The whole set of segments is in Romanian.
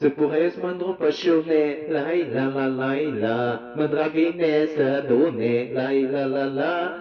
Se purez mândru pășune, lai la la lai la, mândra vine să adune, lai la la la.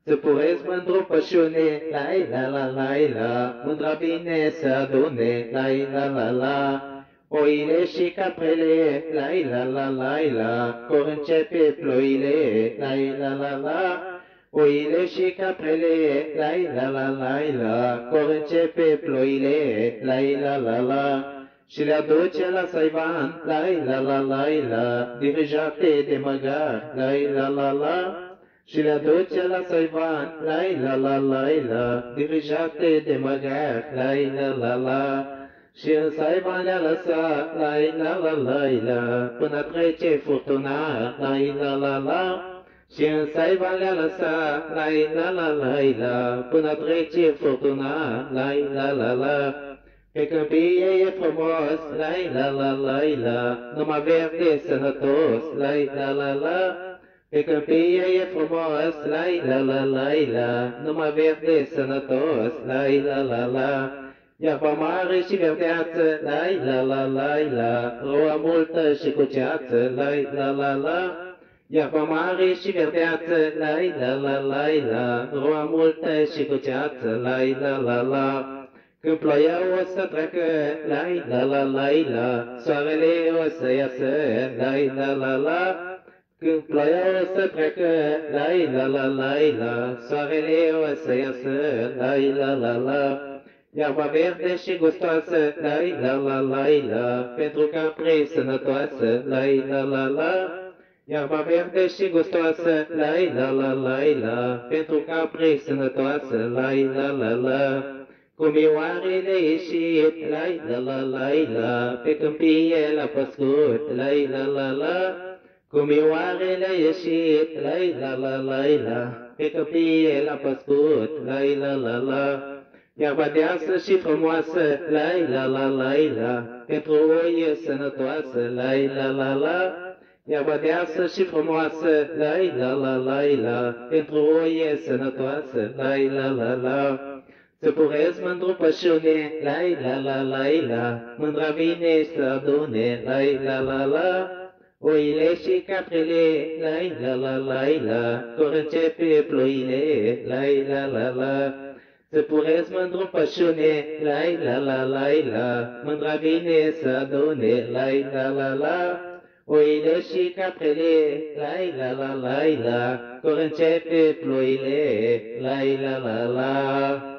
Se purez mândru pășune, lai la la lai la, mândra vine să adune, lai la la la. Oile și caprele, lai la la lai la, cor începe ploile, lai la la la. Oile și caprele, lai la la lai la, cor începe ploile, lai la la la. Și le aduce la Saivan, lai la la lai la, dirijate de măgar, lai la la la. Și le aduce la Saivan, lai la la lai la, dirijate de măgar, lai la la la. Și în Saivan le-a lăsat, lai la la lai la, până trece furtuna, lai la la la. Și în Saivan le-a lăsat, lai la la lai la, până trece furtuna, lai la la la. Pe câmpie e frumos, lai la la lai la, numai verde sănătos, lai la la la. Pe câmpie e frumos, lai la la lai la, numai verde sănătos, lai la la la. Iarba mare și verdeață, lai la la lai la, roa multă și cu ceață, lai la la la. Iarba mare și verdeață, lai la la lai la, roa multă și cu ceață, lai la la la. Când ploaia o să treacă, lai la la lai la, soarele o să iasă, lai la la la. Când ploaia o să treacă, lai la la lai la, soarele o să iasă, lai la la la. Iarba verde și gustoasă, lai la la lai la, pentru capre sănătoasă, lai la la la. Iarba verde și gustoasă, lai la la lai la, pentru capre sănătoasă, lai la la la. Cum ioarele ieșit, lai la la lai la, pe câmpie la păscut, lai la la la. Cum ioarele ieșit, lai la la lai la, pe câmpie la păscut, lai la la la. Iarba deasă și frumoasă, lai la la lai la, pentru oie sănătoasă, lai la la la. Iarba deasă și frumoasă, lai la la lai la, pentru oie sănătoasă, lai la la la. Să purez mândru pășune, lai la la lai la, mândra vine să adune, lai la la la. Oile și caprele, lai la la lai la, cor începe ploile, lai la la la. Să purez mândru pășune, lai la la lai la, mândra vine să adune, lai la la la. Oile și caprele, lai la la lai la, cor începe ploile, lai la la la.